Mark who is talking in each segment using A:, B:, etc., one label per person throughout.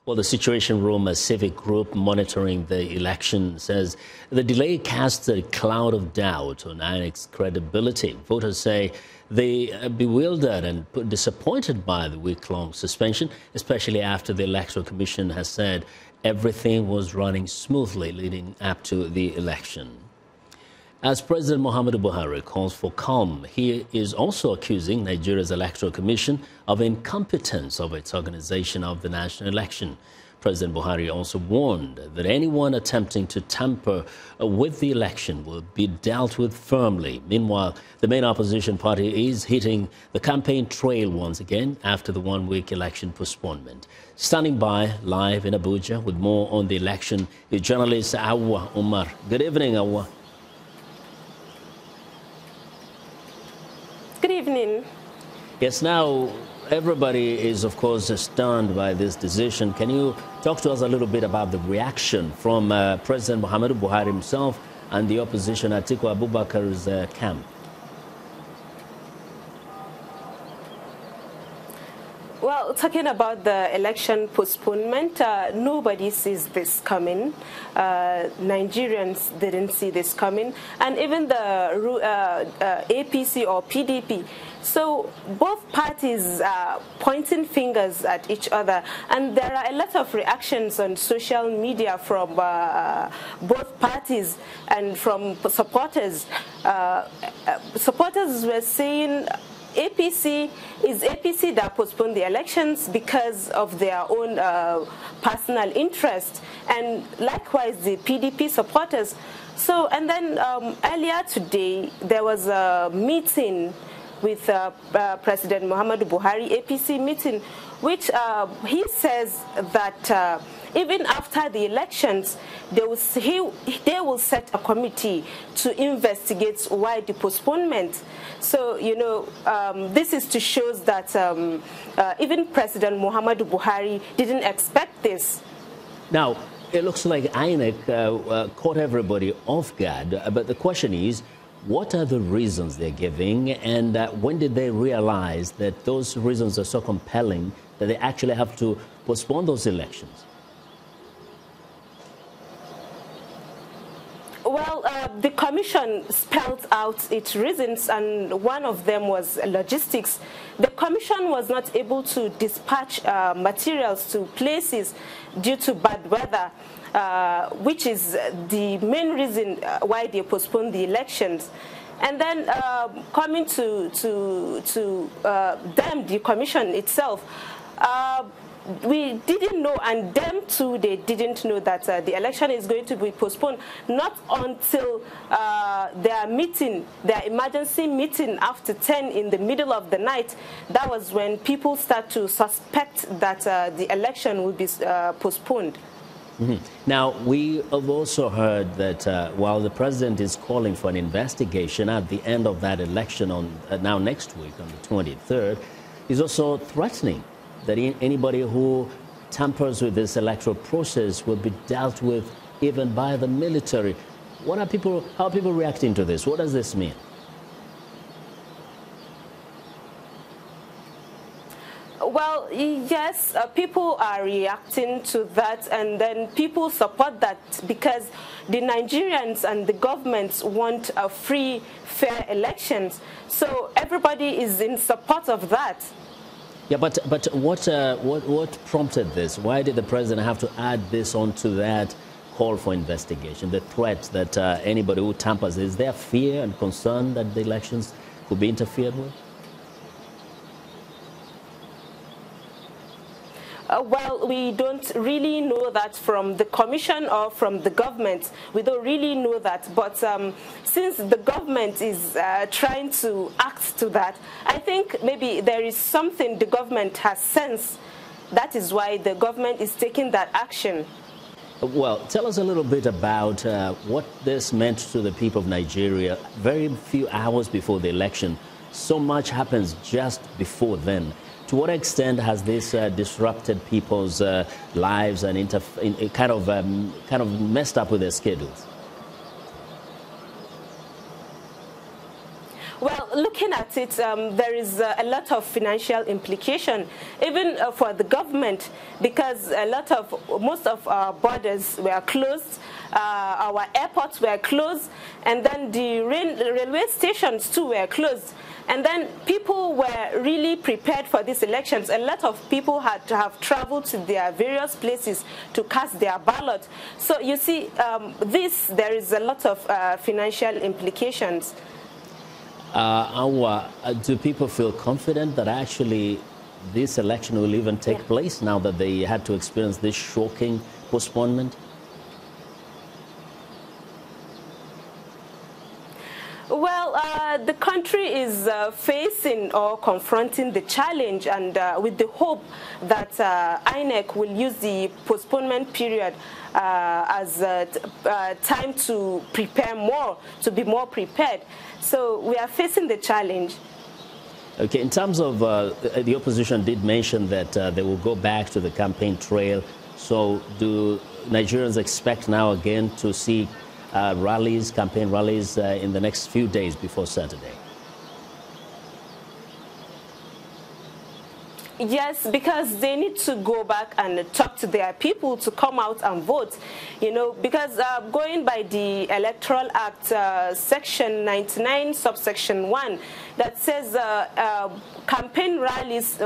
A: Well, the Situation Room, a civic group monitoring the election, says the delay casts a cloud of doubt on INEC's credibility. Voters say they are bewildered and disappointed by the week-long suspension, especially after the Electoral Commission has said everything was running smoothly leading up to the election. As President Muhammadu Buhari calls for calm, he is also accusing Nigeria's Electoral Commission of incompetence of its organization of the national election. President Buhari also warned that anyone attempting to tamper with the election will be dealt with firmly. Meanwhile, the main opposition party is hitting the campaign trail once again after the one-week election postponement. Standing by live in Abuja with more on the election is journalist Hauwa Umar. Good evening, Hauwa.
B: Good evening.
A: Yes, now everybody is, of course, stunned by this decision. Can you talk to us a little bit about the reaction from President Muhammadu Buhari himself and the opposition Atiku Abubakar's camp?
B: Well, talking about the election postponement, nobody sees this coming. Nigerians didn't see this coming, and even the APC or PDP. So both parties are pointing fingers at each other, and there are a lot of reactions on social media from both parties and from supporters. Supporters were saying APC that postponed the elections because of their own personal interest, and likewise the PDP supporters. So, and then earlier today there was a meeting with President Muhammadu Buhari, APC meeting, which he says that even after the elections, they will set a committee to investigate why the postponement. So, you know, this is to show that even President Muhammadu Buhari didn't expect this.
A: Now, it looks like INEC caught everybody off guard, but the question is, what are the reasons they're giving, and when did they realize that those reasons are so compelling that they actually have to postpone those elections?
B: Well, the commission spelled out its reasons, and one of them was logistics. The commission was not able to dispatch materials to places due to bad weather, which is the main reason why they postponed the elections. And then coming to them, the commission itself, we didn't know, and them too, they didn't know that the election is going to be postponed, not until their meeting, their emergency meeting after 10 in the middle of the night. That was when people start to suspect that the election will be postponed.
A: Mm-hmm. Now, we have also heard that while the president is calling for an investigation at the end of that election on now next week on the 23rd, he's also threatening that anybody who tampers with this electoral process will be dealt with even by the military. How are people reacting to this? What does this mean?
B: Well, yes, people are reacting to that, and then people support that because the Nigerians and the governments want a free, fair elections. So everybody is in support of that.
A: Yeah, but what prompted this? Why did the president have to add this onto that call for investigation, the threat that anybody who tampers? Is there fear and concern that the elections could be interfered with?
B: Well, we don't really know that from the commission or from the government. We don't really know that. But since the government is trying to act to that, I think maybe there is something the government has sensed. That is why the government is taking that action.
A: Well, tell us a little bit about what this meant to the people of Nigeria. Very few hours before the election, so much happens just before then. To what extent has this disrupted people's lives and kind of messed up with their schedules?
B: Well, look looking at it, there is a lot of financial implication, even for the government, because most of our borders were closed, our airports were closed, and then the railway stations too were closed. And then people were really prepared for these elections. A lot of people had to have traveled to their various places to cast their ballot. So you see, there is a lot of financial implications.
A: Hauwa, do people feel confident that actually this election will even take place now that they had to experience this shocking postponement?
B: Well, the country is facing or confronting the challenge, and with the hope that INEC will use the postponement period as time to prepare more, to be more prepared. So we are facing the challenge.
A: Okay, in terms of the opposition did mention that they will go back to the campaign trail. So do Nigerians expect now again to see rallies, campaign rallies in the next few days before Saturday?
B: Yes, because they need to go back and talk to their people to come out and vote, you know, because going by the Electoral Act, Section 99, subsection 1, that says campaign rallies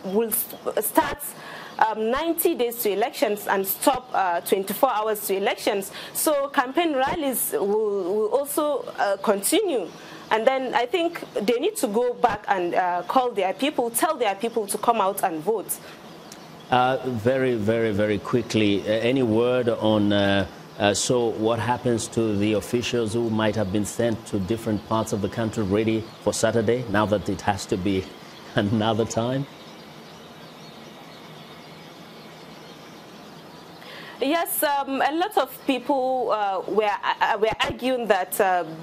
B: will start 90 days to elections and stop 24 hours to elections. So campaign rallies will also continue. And then I think they need to go back and call their people, tell their people to come out and vote.
A: Very, very, very quickly, any word on so what happens to the officials who might have been sent to different parts of the country ready for Saturday, now that it has to be another time?
B: Yes, a lot of people were arguing that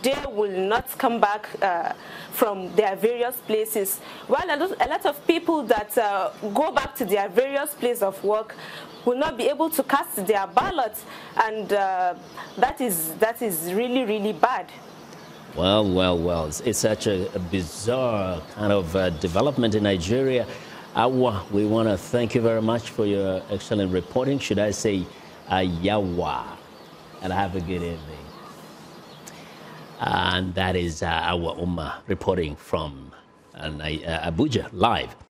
B: they will not come back from their various places. Well, a lot of people that go back to their various places of work will not be able to cast their ballots, and that is really, really bad.
A: Well, it's such a bizarre kind of development in Nigeria. Hauwa, we want to thank you very much for your excellent reporting. Should I say Yawa, and have a good evening. And that is Hauwa Umar reporting from Abuja live.